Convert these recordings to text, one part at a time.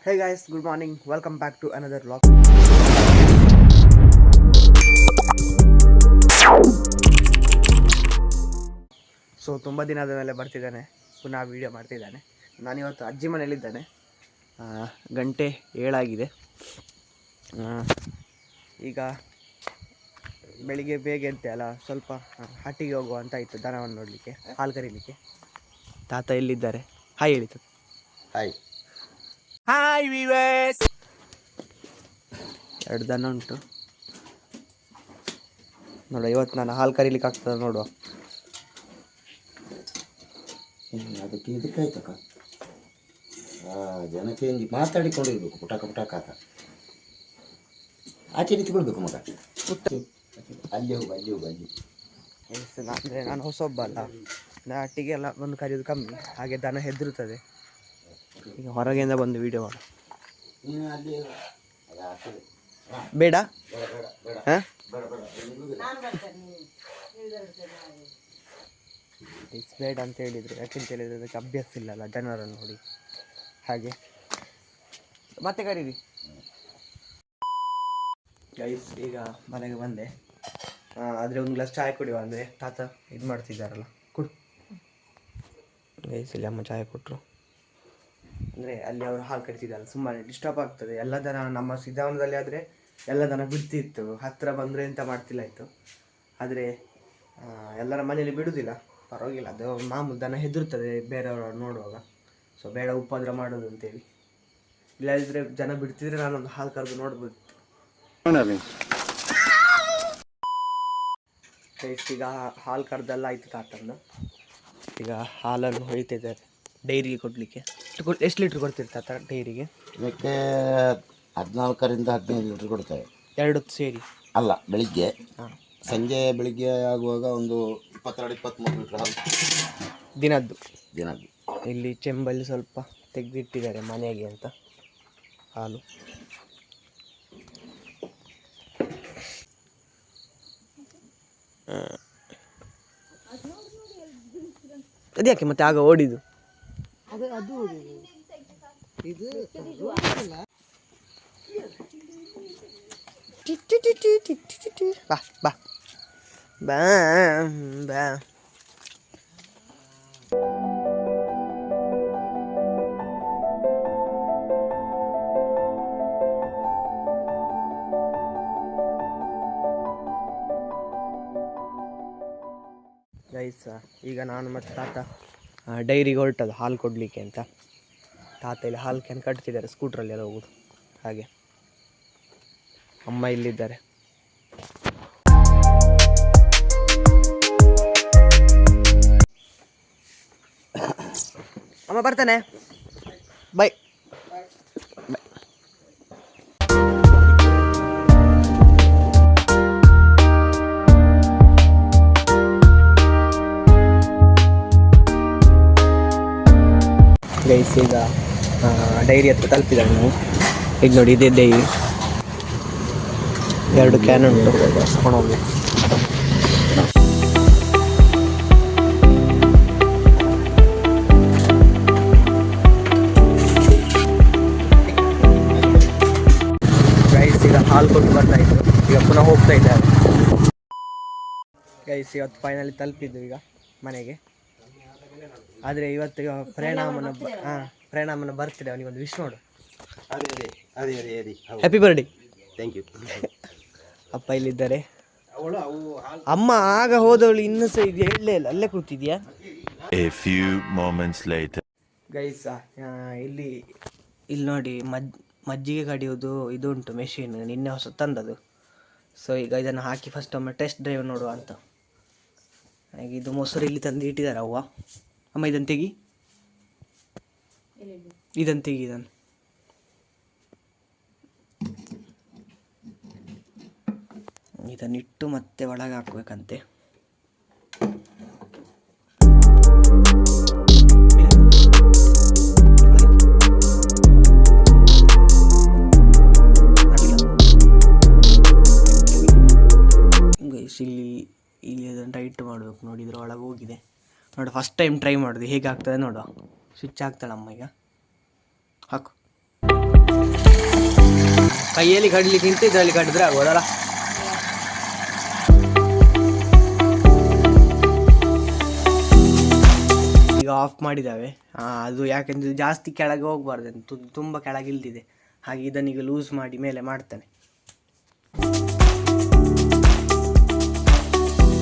Hey guys, good morning. Welcome back to another vlog. So ತುಂಬ ದಿನದ ಮೇಲೆ ಬರ್ತಿದ್ದಾನೆ, ಪುನಃ ವೀಡಿಯೋ ಮಾಡ್ತಿದ್ದಾನೆ. ನಾನಿವತ್ತು ಅಜ್ಜಿ ಮನೇಲಿದ್ದಾನೆ. ಗಂಟೆ 7 ಆಗಿದೆ. ಈಗ ಬೆಳಿಗ್ಗೆ ಬೇಗ ಎದ್ದೆ ಅಲ್ಲ, ಸ್ವಲ್ಪ ಹಟ್ಟಿಗೆ ಹೋಗುವ ಅಂತ ಇತ್ತು, ದನವನ್ನು ನೋಡಲಿಕ್ಕೆ, ಹಾಲು ಕರೀಲಿಕ್ಕೆ. ತಾತ ಎಲ್ಲಿದ್ದಾರೆ? ಹಾಯ್ ಹೇಳಿತು. Hi hi ವಿವೇಸ್. 2 ದನ ಉಂಟು ನೋಡು. ಇವತ್ತು ನಾನು ಹಾಲು ಕರೀಲಿಕ್ಕೆ ಆಗ್ತದೆ ನೋಡುವ. ಅದಕ್ಕೆ ಇದಕ್ಕಾಯ್ತಕ್ಕ ಜನಕ್ಕೆ ಹಿಂಗೆ ಮಾತಾಡಿಕೊಂಡಿರ್ಬೇಕು. ಪುಟಾಕ ಅಂತ ಆಚೆ ನಿಂತ್ಕೊಳ್ಬೇಕು ಮಗ. ಅಲ್ಲಿ ಹೋಗು ಅಲ್ಲಿ ಹೋಗು ಅಲ್ಲಿ. ಅಂದರೆ ನಾನು ಹೊಸೊಬ್ಬ ಅಲ್ಲ, ಹಟ್ಟಿಗೆ ಎಲ್ಲ ಬಂದು ಕರೆಯೋದು ಕಮ್ಮಿ, ಹಾಗೆ ದನ ಹೆದರುತ್ತದೆ. ಈಗ ಹೊರಗೆಯಿಂದ ಬಂದು ವೀಡಿಯೋ ಮಾಡು. ಬೇಡ ಹಾಂ, ಬೇಡ ಅಂತ ಹೇಳಿದರು. ಯಾಕೆಂತ ಹೇಳಿದರೆ ಅದಕ್ಕೆ ಅಭ್ಯಾಸ ಇಲ್ಲಲ್ಲ ಜನರನ್ನು ನೋಡಿ, ಹಾಗೆ ಮತ್ತೆ ಕರೀರಿ ಗೈಸ್. ಈಗ ಮನೆಗೆ ಬಂದೆ, ಆದರೆ ಒಂದು ಗ್ಲಾಸ್ ಚಾಯ್ ಕುಡಿಯುವ ಅಂದರೆ ತಾತ ಇದು ಮಾಡ್ತಿದ್ದಾರಲ್ಲ, ಕುಡು ಗೈಸ್. ಇಲ್ಲಿ ಅಮ್ಮ ಚಾಯ್ ಕೊಟ್ಟರು. ಅಂದರೆ ಅಲ್ಲಿ ಅವರು ಹಾಲು ಕಟ್ತಿದ್ದಲ್ಲ, ಸುಮ್ಮನೆ ಡಿಸ್ಟರ್ಬ್ ಆಗ್ತದೆ. ಎಲ್ಲ ದನ ನಮ್ಮ ಸಿದ್ದಾವಣದಲ್ಲಿ ಆದರೆ ಎಲ್ಲ ದನ ಬಿಡ್ತಿತ್ತು, ಹತ್ತಿರ ಬಂದರೆ ಎಂತ ಮಾಡ್ತಿಲ್ಲ ಇತ್ತು. ಆದರೆ ಎಲ್ಲರ ಮನೆಯಲ್ಲಿ ಬಿಡುವುದಿಲ್ಲ, ಪರವಾಗಿಲ್ಲ, ಅದು ಮಾಮೂಲು. ದನ ಹೆದರ್ತದೆ ಬೇರೆಯವರು ನೋಡುವಾಗ, ಸೊ ಬೇಡ ಉಪದ್ರ ಮಾಡೋದು ಅಂತೇಳಿ. ಇಲ್ಲದಿದ್ದರೆ ಜನ ಬಿಡ್ತಿದ್ರೆ ನಾನೊಂದು ಹಾಲು ಕರೆದು ನೋಡ್ಬೋದು. ಈಗ ಹಾಲು ಕರೆದೆಲ್ಲ ಆಯಿತು ತಾತಂದು. ಈಗ ಹಾಲನ್ನು ಹೊಳಿತಿದ್ದಾರೆ ಡೈರಿಗೆ ಕೊಡಲಿಕ್ಕೆ. ಎಷ್ಟು ಲೀಟ್ರ್ ಕೊಡ್ತಿರ್ತಾತ ಡೈರಿಗೆ? ಇದಕ್ಕೆ 14ರಿಂದ 15 ಲೀಟ್ರ್ ಕೊಡ್ತೇವೆ, 2 ಸೇರಿ. ಅಲ್ಲ, ಬೆಳಿಗ್ಗೆ. ಸಂಜೆ ಬೆಳಿಗ್ಗೆ ಆಗುವಾಗ ಒಂದು 22-23 ಲೀಟ್ರ್ ಹಾಲು ದಿನದ್ದು. ದಿನದ್ದು. ಇಲ್ಲಿ ಚೆಂಬಲ್ಲಿ ಸ್ವಲ್ಪ ತೆಗೆದಿಟ್ಟಿದ್ದಾರೆ ಮನೆಗೆ ಅಂತ ಹಾಲು. ಅದ್ಯಾಕೆ ಮತ್ತೆ ಆಗ ಓಡಿದು? ಬಾ ಬಾ ಬಾ ಬಾ. ಗೈಸ್, ಈಗ ನಾನು ಮತ್ತು ತಾತ ಡೈರಿಗೆ ಹೊರಟದ್ದು ಹಾಲು ಕೊಡಲಿಕ್ಕೆ ಅಂತ. ತಾತ ಇಲ್ಲಿ ಹಾಲು ಕ್ಯಾನ್ ಕಟ್ತಿದ್ದಾರೆ, ಸ್ಕೂಟ್ರಲ್ಲಿ ಎಲ್ಲ ಹೋಗೋದು. ಹಾಗೆ ಅಮ್ಮ ಇಲ್ಲಿದ್ದಾರೆ. ಅಮ್ಮ ಬರ್ತಾನೆ, ಬೈ ಬೈ. ಗೈಸ್, ಈಗ ಡೈರಿ ಹತ್ರ ತಲುಪಿದ್ದಾರೆ ನಾವು. ಇದು ನೋಡಿ, ಇದೇ ಡೈರಿ. 2 ಕ್ಯಾನ್ ಉಂಟು, ಕೊಂಡೋಗಿ. ಗೈಸ್, ಈಗ ಹಾಲು ಕೊಟ್ಟು ಬರ್ತಾಯಿತ್ತು, ಈಗ ಪುನಃ ಹೋಗ್ತಾ ಇದ್ದಾರೆ. ಗೈಸ್, ಇವತ್ತು ಫೈನಲಿ ತಲುಪಿದ್ದು ಈಗ ಮನೆಗೆ. ಆದರೆ ಇವತ್ತು ಪ್ರಣಾಮನ ಬರ್ತಿದೆ, ಅವನಿಗೊಂದು ವಿಶ್ ಮಾಡು. Happy birthday. Thank you. ಅಪ್ಪ ಇಲ್ಲಿದ್ದಾರೆ. ಅಮ್ಮ ಆಗ ಹೋದವಳು ಇನ್ನೂ ಸಹ ಇದು ಹೇಳಲೇ ಇಲ್ಲ, ಅಲ್ಲೇ ಕೂತಿದ್ಯಾ? ಗೈಸ್, ಇಲ್ಲಿ ನೋಡಿ, ಮಜ್ಜಿಗೆ ಕಡಿಯೋದು ಇದು ಉಂಟು ಮೆಷಿನ್, ನಿನ್ನೆ ಹೊಸ ತಂದದು. ಸೊ ಈಗ ಇದನ್ನು ಹಾಕಿ ಫಸ್ಟ್ ಒಮ್ಮೆ ಟೆಸ್ಟ್ ಡ್ರೈವ್ ನೋಡುವ ಅಂತ. ಹಾಗೆ ಇದು ಮೊಸರು ಇಲ್ಲಿ ತಂದು ಇಟ್ಟಿದ್ದಾರೆ ಅವ್ವ. ಅಮ್ಮ ಇದನ್ನು ತೆಗಿ, ಇದನ್ನು ಇದನ್ನಿಟ್ಟು ಮತ್ತೆ ಒಳಗೆ ಹಾಕ್ಬೇಕಂತೆ. ಇಲ್ಲಿ ಅದನ್ನು ಟೈಟ್ ಮಾಡಬೇಕು ನೋಡಿ, ಇದ್ರ ಒಳಗೆ ಹೋಗಿದೆ ನೋಡಿ. ಫಸ್ಟ್ ಟೈಮ್ ಟ್ರೈ ಮಾಡೋದು, ಹೇಗೆ ಆಗ್ತದೆ ನೋಡುವ. ಸ್ವಿಚ್ ಹಾಕ್ತಾಳಮ್ಮ ಈಗ, ಹಾಕು. ಕೈಯಲ್ಲಿ ಕಡ್ಲಿಕ್ಕಿಂತ ಇದರಲ್ಲಿ ಕಡಿದ್ರೆ ಆಗ್ಬೋದಲ್ಲ. ಈಗ ಆಫ್ ಮಾಡಿದ್ದಾವೆ. ಅದು ಯಾಕೆಂದರೆ ಜಾಸ್ತಿ ಕೆಳಗೆ ಹೋಗಬಾರ್ದು, ತುಂಬ ಕೆಳಗೆ ಇಲ್ದಿದೆ, ಹಾಗೆ ಇದನ್ನೀಗ ಲೂಸ್ ಮಾಡಿ ಮೇಲೆ ಮಾಡ್ತಾನೆ.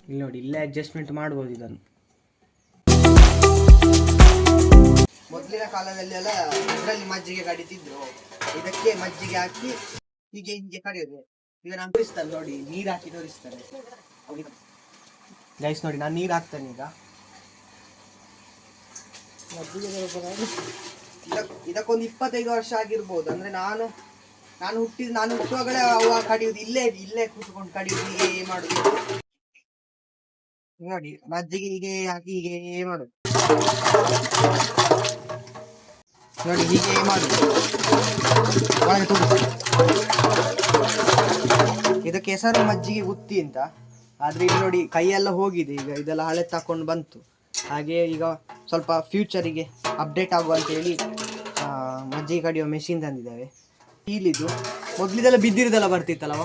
ಇಲ್ಲಿ ನೋಡಿ, ಇಲ್ಲೇ ಅಡ್ಜಸ್ಟ್ಮೆಂಟ್ ಮಾಡ್ಬೋದು ಇದನ್ನು. ಮೊದಲಿನ ಕಾಲದಲ್ಲಿ ಎಲ್ಲ ಇದರಲ್ಲಿ ಮಜ್ಜಿಗೆ ಕಡಿತಿದ್ರು, ಇದಕ್ಕೆ ಮಜ್ಜಿಗೆ ಹಾಕಿ ಹೀಗೆ ಹಿಂಗೆ ಕಡಿಯೋದು. ಈಗ ನಾನು ತೋರಿಸ್ತಾನೆ ನೋಡಿ, ನೀರು ಹಾಕಿ ತೋರಿಸ್ತಾನೆ ಗೈಸ್. ನೋಡಿ ನಾನು ನೀರು ಹಾಕ್ತೇನೆ ಈಗ. ಇದಕ್ಕೊಂದು 25 ವರ್ಷ ಆಗಿರ್ಬೋದು. ಅಂದ್ರೆ ನಾನು ಹುಟ್ಟುವಾಗಲೇ ಅವ ಕಡಿಯುವುದು ಇಲ್ಲೇ ಕೂತ್ಕೊಂಡು ಕಡಿಯುವುದು, ಹೀಗೆ ಮಾಡುದು ನೋಡಿ. ಮಜ್ಜಿಗೆ ಹೀಗೆ ಹಾಕಿ ಹೀಗೆ ಮಾಡುದು ನೋಡಿ, ಹೀಗೆ ಮಾಡುದು. ಒಳಗೆ ತೋರಿಸಿ. ಇದಕ್ಕೆ ಹೆಸರು ಮಜ್ಜಿಗೆ ಗುತ್ತಿ ಅಂತ. ಆದ್ರೆ ಈಗ ನೋಡಿ ಕೈಯೆಲ್ಲ ಹೋಗಿದೆ, ಈಗ ಇದೆಲ್ಲ ಹಳೆ ತಕೊಂಡು ಬಂತು. ಹಾಗೆ ಈಗ ಸ್ವಲ್ಪ ಫ್ಯೂಚರಿಗೆ ಅಪ್ಡೇಟ್ ಆಗುವ ಅಂತೇಳಿ ಮಜ್ಜಿಗೆ ಕಡಿಯೋ ಮೆಷಿನ್ ತಂದಿದ್ದಾವೆ. ಇಲ್ಲಿದು ಮೊದಲಿದೆಲ್ಲ ಬಿದ್ದಿರಿದೆಲ್ಲ ಬರ್ತಿತ್ತಲ್ಲವ,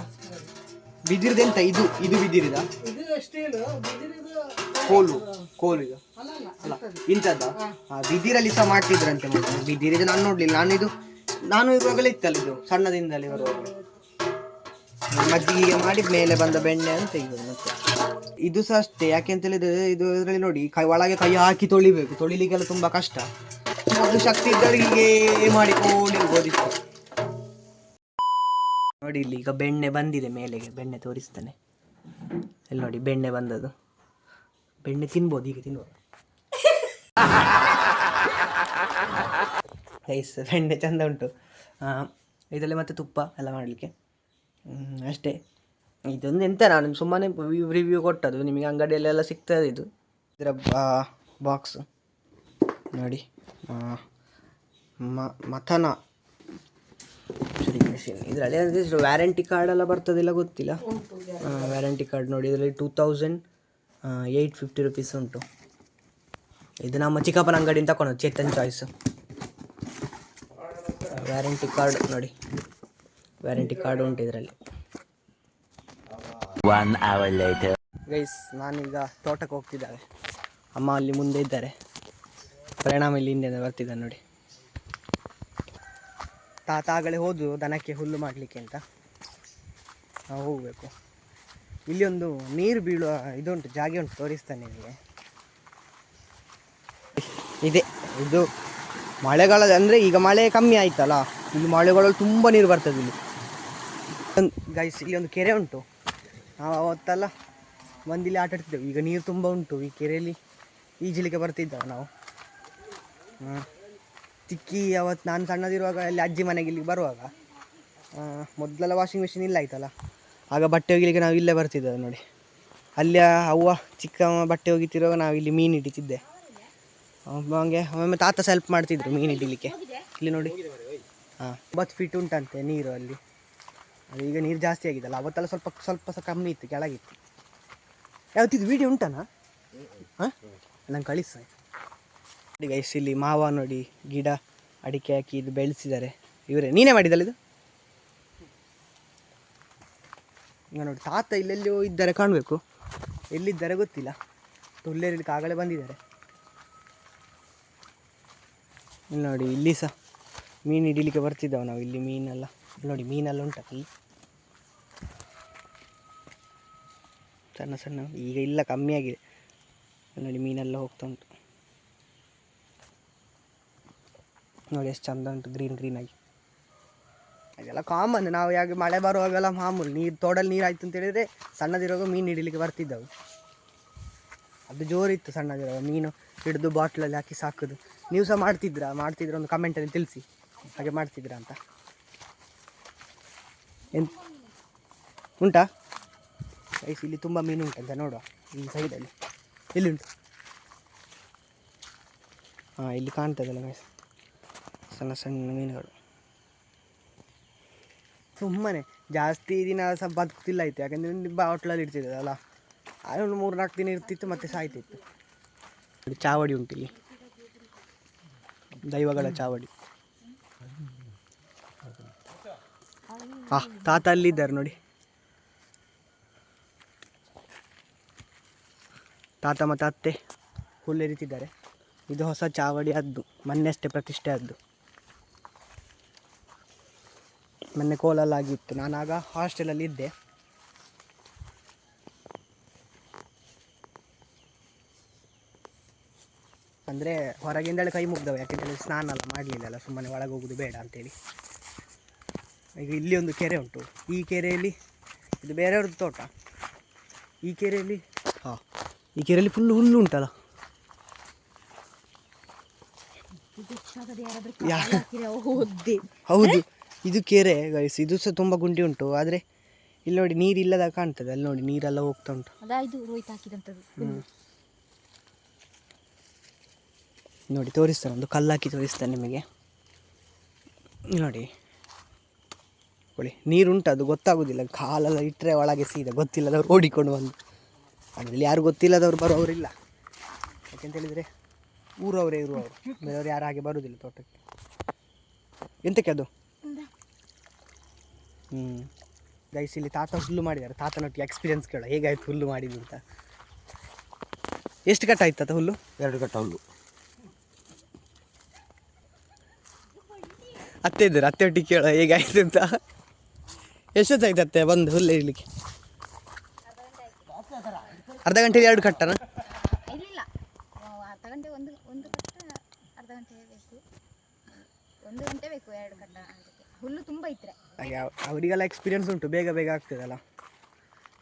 ಬಿದ್ದಿರಿದೆಂತ ಇದು ಬಿದ್ದಿರಿದ ಕೋಲು ಇದು ಅಲ್ಲ ಇಂಥದ್ದ. ಬಿದಿರಲ್ಲಿ ಸಹ ಮಾಡ್ತಿದ್ರಂತೆ ಮೊದಲು. ಬಿದಿರಿದು ನಾನು ನೋಡ್ಲಿಲ್ಲ, ನಾನು ಇರುವಾಗಲೇ ಇತ್ತಲ್ಲ ಇದು, ಸಣ್ಣದಿಂದಲೇ ಬರುವಾಗ. ಮಜ್ಜಿಗೆ ಮಾಡಿ ಮೇಲೆ ಬಂದ ಬೆಣ್ಣೆ ಅಂತ ತೆಗಿಬೋದು. ಮತ್ತೆ ಇದು ಸಹ ಅಷ್ಟೇ, ಯಾಕೆ ಅಂತ ಹೇಳಿದ್ರೆ ಇದು ಇದರಲ್ಲಿ ನೋಡಿ ಒಳಗೆ ಕೈ ಹಾಕಿ ತೊಳಿಲಿಕ್ಕೆಲ್ಲ ತುಂಬಾ ಕಷ್ಟ. ಅದು ಶಕ್ತಿ ಇದ್ದವರಿಗೆ ಮಾಡಿಕೊಂಡಿರ್ಬೋದಿತ್ತು. ನೋಡಿ ಇಲ್ಲಿ ಈಗ ಬೆಣ್ಣೆ ಬಂದಿದೆ ಮೇಲೆಗೆ, ಬೆಣ್ಣೆ ತೋರಿಸ್ತಾನೆ. ಇಲ್ಲಿ ನೋಡಿ ಬೆಣ್ಣೆ ಬಂದದ್ದು. ಬೆಣ್ಣೆ ತಿನ್ಬೋದು, ಈಗ ತಿನ್ಬೋದು ಗೈಸ್. ಬೆಣ್ಣೆ ಚಂದ ಉಂಟು. ಇದರಲ್ಲಿ ಮತ್ತೆ ತುಪ್ಪ ಎಲ್ಲ ಮಾಡಲಿಕ್ಕೆ ಅಷ್ಟೇ. ಇದೊಂದು ಎಂತ, ನಾನು ಸುಮ್ಮನೆ ರಿವ್ಯೂ ಕೊಟ್ಟದು, ನಿಮಗೆ ಅಂಗಡಿಯಲ್ಲೆಲ್ಲ ಸಿಗ್ತದೆ ಇದು. ಇದರ ಬಾಕ್ಸ್ ನೋಡಿ, ಮಥನ ಮೆಷಿನ್. ಇದರಲ್ಲಿ ಅಂದರೆ ವ್ಯಾರಂಟಿ ಕಾರ್ಡ್ ಎಲ್ಲ ಬರ್ತದಿಲ್ಲ ಗೊತ್ತಿಲ್ಲ. ವ್ಯಾರಂಟಿ ಕಾರ್ಡ್ ನೋಡಿ, ಇದರಲ್ಲಿ 2850 rupees ಉಂಟು. ಇದು ನಮ್ಮ ಚಿಕ್ಕಪ್ಪನ ಅಂಗಡಿಯಿಂದ ತಗೊಂಡು, ಚೇತನ್ ಚಾಯ್ಸ್. ವ್ಯಾರಂಟಿ ಕಾರ್ಡ್ ನೋಡಿ, ವ್ಯಾರಂಟಿ ಕಾರ್ಡ್ ಉಂಟು ಇದರಲ್ಲಿ. 1 hour later. ಗೈಸ್, ನಾನೀಗ ತೋಟಕ್ಕೆ ಹೋಗ್ತಿದ್ದಾವೆ. ಅಮ್ಮ ಅಲ್ಲಿ ಮುಂದೆ ಇದ್ದಾರೆ, ಪರಿಣಾಮ ಇಲ್ಲಿ ಹಿಂದೆ ಬರ್ತಿದ್ದಾನೆ ನೋಡಿ. ತಾತ ಆಗಲೇ ಹೋದ್ರು ದನಕ್ಕೆ ಹುಲ್ಲು ಮಾಡಲಿಕ್ಕೆ ಅಂತ. ನಾವು ಹೋಗಬೇಕು. ಇಲ್ಲಿ ಒಂದು ನೀರು ಬೀಳುವ ಇದುಂಟು, ಜಾಗ ಉಂಟು, ತೋರಿಸ್ತಾನೆ ನಿಮಗೆ. ಇದು ಮಳೆಗಾಲ, ಅಂದರೆ ಈಗ ಮಳೆ ಕಮ್ಮಿ ಆಯ್ತಲ್ಲ, ಇಲ್ಲಿ ಮಳೆಗಾಲದಲ್ಲಿ ತುಂಬ ನೀರು ಬರ್ತದೆ ಇಲ್ಲಿ. ಗೈಸ್, ಇಲ್ಲಿ ಒಂದು ಕೆರೆ ಉಂಟು. ನಾವು ಅವತ್ತೆಲ್ಲ ಬಂದಿಲ್ಲಿ ಆಟ ಆಡ್ತಿದ್ದೆವು. ಈಗ ನೀರು ತುಂಬ ಉಂಟು ಈ ಕೆರೆಯಲ್ಲಿ, ಈಜಲಿಕ್ಕೆ ಬರ್ತಿದ್ದೆವು ನಾವು. ತಿಕ್ಕಿ ಅವತ್ತು ನಾನು ಸಣ್ಣದಿರುವಾಗ ಅಲ್ಲಿ ಅಜ್ಜಿ ಮನೆಗೆ ಇಲ್ಲಿಗೆ ಬರುವಾಗ, ಮೊದಲೆಲ್ಲ ವಾಷಿಂಗ್ ಮಿಷಿನ್ ಇಲ್ಲ ಆಯ್ತಲ್ಲ, ಆಗ ಬಟ್ಟೆ ಒಗಿಲಿಕ್ಕೆ ನಾವು ಇಲ್ಲೇ ಬರ್ತಿದ್ದೆವು ನೋಡಿ. ಅಲ್ಲಿ ಅವ್ವ ಚಿಕ್ಕ ಬಟ್ಟೆ ಒಗಿತಿರುವಾಗ ನಾವು ಇಲ್ಲಿ ಮೀನು ಹಿಡಿತಿದ್ದೆ. ಹಂಗೆ ಒಮ್ಮೆ ತಾತ ಸಹ ಹೆಲ್ಪ್ ಮಾಡ್ತಿದ್ರು ಮೀನು ಹಿಡಿಲಿಕ್ಕೆ. ಇಲ್ಲಿ ನೋಡಿ, 9 ಫೀಟ್ ಉಂಟಂತೆ ನೀರು ಅಲ್ಲಿ. ಅದು ಈಗ ನೀರು ಜಾಸ್ತಿ ಆಗಿದ್ದಲ್ಲ, ಅವತ್ತೆಲ್ಲ ಸ್ವಲ್ಪ ಸಹ ಕಮ್ಮಿ ಇತ್ತು, ಕೆಳಗಿತ್ತು. ಯಾವತ್ತಿದ್ದು ವೀಡಿಯೋ ಉಂಟಾನ? ನಂಗೆ ಕಳಿಸ. ಗೈಸ್, ಇಲ್ಲಿ ಮಾವ ನೋಡಿ, ಗಿಡ ಅಡಿಕೆ ಹಾಕಿ ಇದು ಬೆಳೆಸಿದ್ದಾರೆ. ಇವರೇ, ನೀನೇ ಮಾಡಿದ್ದಲ್ಲ ಇದು? ಈಗ ನೋಡಿ, ತಾತ ಇಲ್ಲೆಲ್ಲಿಯೋ ಇದ್ದಾರೆ ಕಾಣಬೇಕು, ಎಲ್ಲಿದ್ದಾರೆ ಗೊತ್ತಿಲ್ಲ. ತುಳ್ಳೇರಿಲಿಕ್ಕೆ ಆಗಲೇ ಬಂದಿದ್ದಾರೆ. ಇಲ್ಲಿ ನೋಡಿ, ಇಲ್ಲಿ ಸಹ ಮೀನು ಹಿಡಿಲಿಕ್ಕೆ ಬರ್ತಿದ್ದಾವೆ ನಾವು. ಇಲ್ಲಿ ಮೀನೆಲ್ಲ ನೋಡಿ, ಮೀನೆಲ್ಲ ಉಂಟಲ್ಲಿ ಸಣ್ಣ ಸಣ್ಣ. ಈಗ ಇಲ್ಲ, ಕಮ್ಮಿ ಆಗಿದೆ ನೋಡಿ, ಮೀನೆಲ್ಲ ಹೋಗ್ತಾ ಉಂಟು ನೋಡಿ. ಎಷ್ಟು ಚಂದ ಉಂಟು, ಗ್ರೀನ್ ಆಗಿ. ಅದೆಲ್ಲ ಕಾಮನ್. ನಾವು ಯಾಕೆ ಮಳೆ ಬರುವಾಗೆಲ್ಲ ಮಾಮೂಲು ನೀರು, ತೋಡಲ್ಲಿ ನೀರು ಆಯ್ತು ಅಂತ ಹೇಳಿದರೆ ಸಣ್ಣದಿರುವಾಗ ಮೀನು ಹಿಡಿಲಿಕ್ಕೆ ಬರ್ತಿದ್ದವು. ಅದು ಜೋರಿತ್ತು ಸಣ್ಣದಿರುವಾಗ, ಮೀನು ಹಿಡಿದು ಬಾಟ್ಲಲ್ಲಿ ಹಾಕಿ ಸಾಕೋದು. ನೀವು ಸಹ ಮಾಡ್ತಿದ್ರ ಒಂದು ಕಮೆಂಟಲ್ಲಿ ತಿಳಿಸಿ, ಹಾಗೆ ಮಾಡ್ತಿದ್ರಾ ಅಂತ. ಉಂಟಾ ಗೈಸ್? ಇಲ್ಲಿ ತುಂಬ ಮೀನು ಉಂಟಂತ ನೋಡುವ, ಈ ಸೈಡಲ್ಲಿ ಎಲ್ಲಿ ಉಂಟು? ಇಲ್ಲಿ ಕಾಣ್ತದಲ್ಲ ಗೈಸ್, ಸಣ್ಣ ಸಣ್ಣ ಮೀನುಗಳು. ಸುಮ್ಮನೆ ಜಾಸ್ತಿ ದಿನ ಸಹ ಬದುಕ್ತಿಲ್ಲ ಆಯಿತು, ಯಾಕಂದರೆ ಬಾಟ್ಲಲ್ಲಿ ಇಡ್ತಿದ್ದಲ್ಲ. ಅದೊಂದು 3-4 ದಿನ ಇರ್ತಿತ್ತು, ಮತ್ತೆ ಸಾಯ್ತಿತ್ತು. ಚಾವಡಿ ಉಂಟು ಇಲ್ಲಿ, ದೈವಗಳ ಚಾವಡಿ. ತಾತ ಅಲ್ಲಿದ್ದಾರೆ ನೋಡಿ. ತಾತ ಮತ್ತು ಅತ್ತೆ ಹುಲ್ಲೆರಿತಿದ್ದಾರೆ. ಇದು ಹೊಸ ಚಾವಡಿ ಆದ್ದು, ಮೊನ್ನೆ ಅಷ್ಟೇ ಪ್ರತಿಷ್ಠೆ ಆದ್ದು. ಮೊನ್ನೆ ಕೋಲಲ್ಲಾಗಿತ್ತು. ನಾನಾಗ ಹಾಸ್ಟೆಲಲ್ಲಿ ಇದ್ದೆ. ಅಂದರೆ ಹೊರಗಿಂದಲೇ ಕೈ ಮುಗ್ದವೆ, ಯಾಕೆಂತೇಳಿ ಸ್ನಾನ ಎಲ್ಲ ಮಾಡಲಿಲ್ಲಲ್ಲ, ಸುಮ್ಮನೆ ಒಳಗೆ ಹೋಗೋದು ಬೇಡ ಅಂತೇಳಿ. ಈಗ ಇಲ್ಲಿ ಒಂದು ಕೆರೆ ಉಂಟು. ಈ ಕೆರೆಯಲ್ಲಿ ಇದು ಬೇರೆಯವ್ರದ್ದು ತೋಟ. ಈ ಕೆರೆಯಲ್ಲಿ ಈ ಕೆರೆಯಲ್ಲಿ ಫುಲ್ ಹುಲ್ಲು ಉಂಟಲ್ಲ. ಹೌದು, ಇದು ಕೆರೆ ಗೈಸ್. ಇದು ಸಹ ತುಂಬ ಗುಂಡಿ ಉಂಟು. ಆದರೆ ಇಲ್ಲಿ ನೋಡಿ ನೀರು ಇಲ್ಲದಾಗ ಕಾಣ್ತದೆ. ಅಲ್ಲಿ ನೋಡಿ ನೀರೆಲ್ಲ ಹೋಗ್ತಾ ಉಂಟು. ನೋಡಿ ತೋರಿಸ್ತಾನೆ, ಒಂದು ಕಲ್ಲಾಕಿ ತೋರಿಸ್ತಾನೆ ನಿಮಗೆ. ನೋಡಿ ನೀರುಂಟು, ಅದು ಗೊತ್ತಾಗೋದಿಲ್ಲ. ಕಾಲೆಲ್ಲ ಇಟ್ಟರೆ ಒಳಗೆ ಸೀದಾ ಗೊತ್ತಿಲ್ಲದವ್ರು ಓಡಿಕೊಂಡು ಬಂದು. ಅದರಲ್ಲಿ ಯಾರು ಗೊತ್ತಿಲ್ಲದವ್ರು ಬರೋರಿಲ್ಲ. ಯಾಕೆಂತೇಳಿದರೆ ಊರವರೇ ಇರುವವರು, ಬೇರೆಯವ್ರು ಯಾರು ಹಾಗೆ ಬರೋದಿಲ್ಲ ತೋಟಕ್ಕೆ. ಎಂತಕ್ಕೆ ಅದು? ಗೈಸ್ ಇಲ್ಲಿ ತಾತ ಹುಲ್ಲು ಮಾಡಿದ್ದಾರೆ. ತಾತನೊಟ್ಟಿಗೆ ಎಕ್ಸ್ಪೀರಿಯನ್ಸ್ ಕೇಳ, ಹೇಗಾಯ್ತು ಹುಲ್ಲು ಮಾಡಿದ್ದು ಅಂತ. ಎಷ್ಟು ಕಟ್ಟ ಆಯ್ತು ತಾತ ಹುಲ್ಲು? 2 ಕಟ್ಟ ಹುಲ್ಲು. ಅತ್ತೆ ಇದ್ದಾರೆ, ಅತ್ತೆ ಒಟ್ಟಿಗೆ ಕೇಳ ಹೇಗಾಯ್ತು ಅಂತ. ಎಷ್ಟೊತ್ತಾಯ್ತು ಅತ್ತೆ ಬಂದು ಹುಲ್ಲು ಇರಲಿಕ್ಕೆ? ಅರ್ಧ ಗಂಟೆಯಲ್ಲಿ 2 ಕಟ್ಟನ? ಇಲ್ಲ, ಅರ್ಧ ಗಂಟೆ, ಒಂದು ಕಟ್ಟ ಅರ್ಧ ಗಂಟೆ ಬೇಕು, 1 ಗಂಟೆ ಬೇಕು 2 ಕಟ್ಟ ಅದಕ್ಕೆ. ಹುಲ್ಲು ತುಂಬ ಇದ್ರೆ ಹಾಗೆ ಅವರಿಗೆಲ್ಲ ಎಕ್ಸ್ಪೀರಿಯನ್ಸ್ ಉಂಟು, ಬೇಗ ಬೇಗ ಆಗ್ತದಲ್ಲ.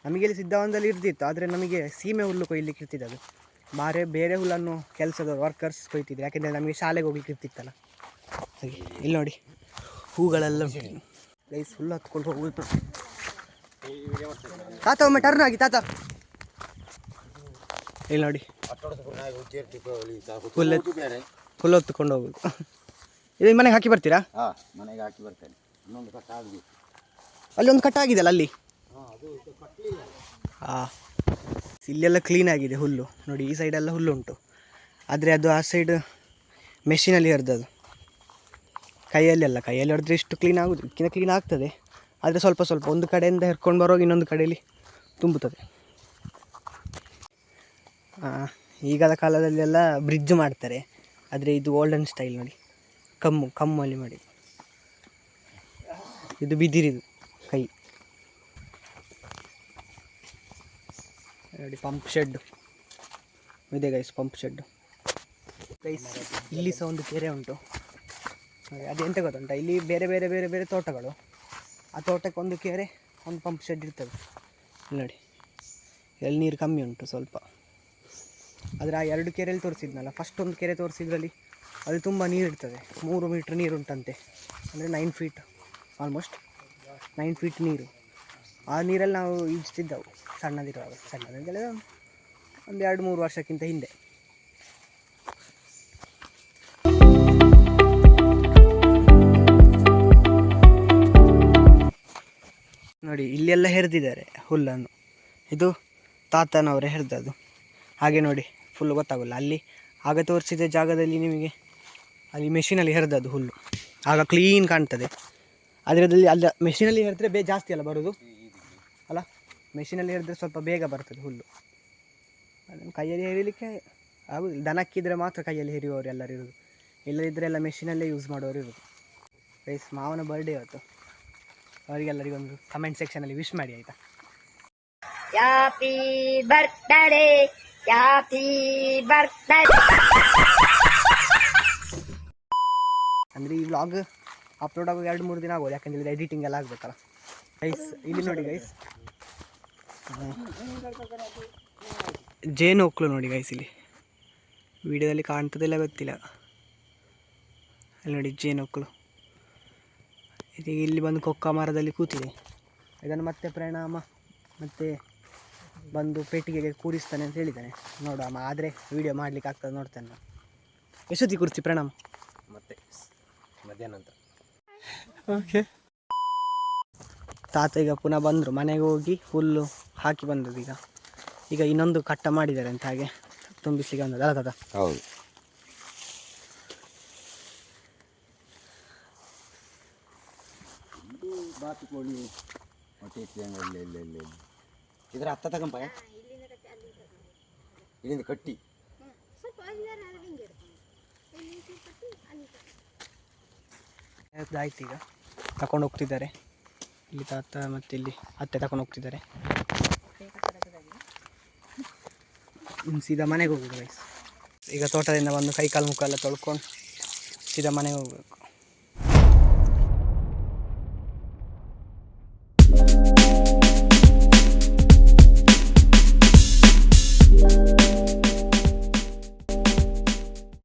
ನಮಗೆಲ್ಲಿ ಸಿದ್ಧವನದಲ್ಲಿ ಇರ್ತಿತ್ತು, ಆದರೆ ನಮಗೆ ಸೀಮೆ ಹುಲ್ಲು ಕೊಯ್ಲಿಕ್ಕೆ ಇರ್ತಿದ್ದು. ಅದು ಬೇರೆ ಹುಲ್ಲನ್ನು ಕೆಲಸದವರು ವರ್ಕರ್ಸ್ ಕೊಯ್ತಿದ್ರು, ಯಾಕೆಂದರೆ ನಮಗೆ ಶಾಲೆಗೆ ಹೋಗ್ಲಿಕ್ಕೆ ಇರ್ತಿತ್ತಲ್ಲ. ಹಾಗೆ ಇಲ್ಲಿ ನೋಡಿ ಹೂಗಳೆಲ್ಲ ಗೈಸ್, ಹುಲ್ಲು ಹತ್ಕೊಂಡು ಹೋಗ್ಬಿಟ್ಟು. ತಾತ ಒಮ್ಮೆ ಟರ್ನ್ ಆಗಿ ತಾತ. ಇಲ್ಲಿ ನೋಡಿ ಹುಲ್ಲು ಹೊತ್ಕೊಂಡು ಹೋಗುದು. ಇದು ಮನೆಗೆ ಹಾಕಿ ಬರ್ತೀರಾ? ಮನೆಗೆ ಹಾಕಿ ಬರ್ತೇನೆ. ಇನ್ನೊಂದು ಕಟ್ಟ ಆಗಬೇಕು. ಅಲ್ಲಿ ಒಂದು ಕಟ್ಟ ಆಗಿದೆಯಲ್ಲ ಅಲ್ಲಿ. ಇಲ್ಲೆಲ್ಲ ಕ್ಲೀನ್ ಆಗಿದೆ ಹುಲ್ಲು. ನೋಡಿ ಈ ಸೈಡೆಲ್ಲ ಹುಲ್ಲು ಉಂಟು, ಆದರೆ ಅದು ಆ ಸೈಡ್ ಮೆಷಿನಲ್ಲಿ ಹರಿದದು. ಕೈಯಲ್ಲಿ ಹೊಡೆದ್ರೆ ಇಷ್ಟು ಕ್ಲೀನ್ ಆಗೋದು, ಇದಕ್ಕಿಂತ ಕ್ಲೀನ್ ಆಗ್ತದೆ. ಆದರೆ ಸ್ವಲ್ಪ ಸ್ವಲ್ಪ ಒಂದು ಕಡೆಯಿಂದ ಹೆರ್ಕೊಂಡು ಬರೋವಾಗ ಇನ್ನೊಂದು ಕಡೆಯಲ್ಲಿ ತುಂಬುತ್ತದೆ. ಈಗದ ಕಾಲದಲ್ಲೆಲ್ಲ ಬ್ರಿಡ್ಜ್ ಮಾಡ್ತಾರೆ, ಆದರೆ ಇದು ಓಲ್ಡನ್ ಸ್ಟೈಲ್ ನೋಡಿ, ಕಮ್ಮಲ್ಲಿ ಮಾಡಿ. ಇದು ಬಿದಿರಿದು ಕೈ ನೋಡಿ. ಪಂಪ್ ಶೆಡ್ ಇದೆ ಗೈಸ್, ಪಂಪ್ ಶೆಡ್ ಗೈಸ್. ಇಲ್ಲಿ ಸಹ ಒಂದು ಕೆರೆ ಉಂಟು. ಅದೆಂತ ಗೊತ್ತುಂಟ, ಇಲ್ಲಿ ಬೇರೆ ಬೇರೆ ಬೇರೆ ಬೇರೆ ತೋಟಗಳು. ಆ ತೋಟಕ್ಕೆ ಒಂದು ಕೆರೆ, ಒಂದು ಪಂಪ್ ಶೆಡ್ ಇರ್ತದೆ. ಇಲ್ಲಿ ನೋಡಿ, ಎಲ್ಲಿ ನೀರು ಕಮ್ಮಿ ಉಂಟು ಸ್ವಲ್ಪ. ಆದರೆ ಆ 2 ಕೆರೆಯಲ್ಲಿ ತೋರಿಸಿದ್ನಲ್ಲ, ಫಸ್ಟ್ ಒಂದು ಕೆರೆ ತೋರಿಸಿದ್ರಲ್ಲಿ ಅದು ತುಂಬ ನೀರು ಇರ್ತದೆ. 3 ಮೀಟ್ರ್ ನೀರು ಉಂಟಂತೆ, ಅಂದರೆ 9 ಫೀಟ್, ಆಲ್ಮೋಸ್ಟ್ 9 ಫೀಟ್ ನೀರು. ಆ ನೀರಲ್ಲಿ ನಾವು ಈಜ್ತಿದ್ದೆವು ಸಣ್ಣದಿರುವಾಗ. ಸಣ್ಣದಂದರೆ ಒಂದು 2-3 ವರ್ಷಕ್ಕಿಂತ ಹಿಂದೆ. ನೋಡಿ ಇಲ್ಲೆಲ್ಲ ಹೆರೆದಿದ್ದಾರೆ ಹುಲ್ಲನ್ನು. ಇದು ತಾತನವರೇ ಹೆರೆದದ್ದು. ಹಾಗೆ ನೋಡಿ ಫುಲ್ಲು ಗೊತ್ತಾಗಲ್ಲ. ಅಲ್ಲಿ ಆಗ ತೋರಿಸಿದ ಜಾಗದಲ್ಲಿ ನಿಮಗೆ ಅಲ್ಲಿ ಮೆಷಿನಲ್ಲಿ ಹೆರೆದದ್ದು ಹುಲ್ಲು, ಆಗ ಕ್ಲೀನ್ ಕಾಣ್ತದೆ. ಅದರಲ್ಲಿ ಅಲ್ಲಿ ಮೆಷಿನಲ್ಲಿ ಹೆರೆದ್ರೆ ಜಾಸ್ತಿ ಅಲ್ಲ ಬರೋದು ಅಲ್ಲ. ಮೆಷಿನಲ್ಲಿ ಹೆರೆದ್ರೆ ಸ್ವಲ್ಪ ಬೇಗ ಬರ್ತದೆ ಹುಲ್ಲು. ಅದನ್ನು ಕೈಯಲ್ಲಿ ಹೆರಿಲಿಕ್ಕೆ ಆಗೋದಿಲ್ಲ. ದನಕ್ಕಿದ್ರೆ ಮಾತ್ರ ಕೈಯಲ್ಲಿ ಹೆರಿಯುವವರು ಎಲ್ಲರೂ ಇರೋದು, ಇಲ್ಲದಿದ್ದರೆ ಎಲ್ಲ ಮೆಷಿನಲ್ಲೇ ಯೂಸ್ ಮಾಡೋರು ಇರೋದು. ಗೈಸ್ ಮಾವನ ಬರ್ಡೇ ಇವತ್ತು. ಅವರಿಗೆಲ್ಲರಿಗೊಂದು ಕಮೆಂಟ್ ಸೆಕ್ಷನಲ್ಲಿ ವಿಶ್ ಮಾಡಿ ಆಯಿತಾ. Happy birthday, happy birthday. ಅಂದರೆ ಈ ವ್ಲಾಗ್ ಅಪ್ಲೋಡ್ ಆಗೋ 2-3 ದಿನ ಆಗೋದು, ಯಾಕಂದರೆ ಎಡಿಟಿಂಗ್ ಎಲ್ಲ ಆಗಬೇಕಲ್ಲ ಗೈಸ್. ಇಲ್ಲಿ ನೋಡಿ ಗೈಸ್, ಜೇನು ಹೊಕ್ಕಳು ನೋಡಿ ಗೈಸ್. ಇಲ್ಲಿ ವಿಡಿಯೋದಲ್ಲಿ ಕಾಣ್ತದೆಲ್ಲ ಗೊತ್ತಿಲ್ಲ. ಅಲ್ಲಿ ನೋಡಿ ಜೇನು ಹೊಕ್ಕಳು. ಇದೀಗ ಇಲ್ಲಿ ಬಂದು ಕೊಕ್ಕ ಮರದಲ್ಲಿ ಕೂತಿದೆ. ಇದನ್ನು ಮತ್ತೆ ಪ್ರಣಾಮ ಮತ್ತು ಬಂದು ಪೆಟ್ಟಿಗೆಗೆ ಕೂರಿಸ್ತಾನೆ ಅಂತ ಹೇಳಿದ್ದಾನೆ. ನೋಡುವ, ಆದರೆ ವೀಡಿಯೋ ಮಾಡಲಿಕ್ಕೆ ಆಗ್ತದೆ ನೋಡ್ತೇನೆ ನಾನು. ಎಷ್ಟೊತ್ತಿಗೆ ಕೂರಿಸಿ ಪ್ರಣಾಮ? ಮತ್ತೆ ಮಧ್ಯಾಹ್ನ ನಂತರ. ಓಕೆ. ತಾತ ಈಗ ಪುನಃ ಬಂದರು, ಮನೆಗೆ ಹೋಗಿ ಹುಲ್ಲು ಹಾಕಿ ಬಂದದ್ದು. ಈಗ ಇನ್ನೊಂದು ಕಟ್ಟ ಮಾಡಿದ್ದಾರೆ ಅಂತ, ಹಾಗೆ ತುಂಬಿಸ್ಲಿಕ್ಕೆ ಬಂದದ್ದು ಅಲ್ಲ ತಾತ? ಹೌದು. ಬಾತುಕೋಳಿ ಮತ್ತೆ ಇಟ್ಟಿಗೆ ಇಲ್ಲಿ ಇದರ ಹತ್ತ ತಗೊಂಬ ಇಲ್ಲಿಂದ ಕಟ್ಟಿ ಅಲ್ಲಿ ಇಲ್ಲಿಂದ ಕಟ್ಟಿ ಸ್ವಲ್ಪ ಅಲ್ಲಿಂದ ಹಿಂಗೆ ಇಡ್ತೀನಿ ಇಲ್ಲಿ ಕಟ್ಟಿ ಅಲ್ಲಿ ಆಯ್ತು. ಈಗ ತಗೊಂಡು ಹೋಗ್ತಿದ್ದಾರೆ ಇಲ್ಲಿ ತಾತ ಮತ್ತು ಇಲ್ಲಿ ಅತ್ತೆ ತಗೊಂಡು ಹೋಗ್ತಿದ್ದಾರೆ. ಸೀದಾ ಮನೆಗೆ ಹೋಗೋದು ಗೈಸ್. ಈಗ ತೋಟದಿಂದ ಬಂದು ಕೈ ಕಾಲು ಮುಖ ಎಲ್ಲ ತೊಳ್ಕೊಂಡು ಸೀದಾ ಮನೆಗೆ ಹೋಗ್ಬೇಕು.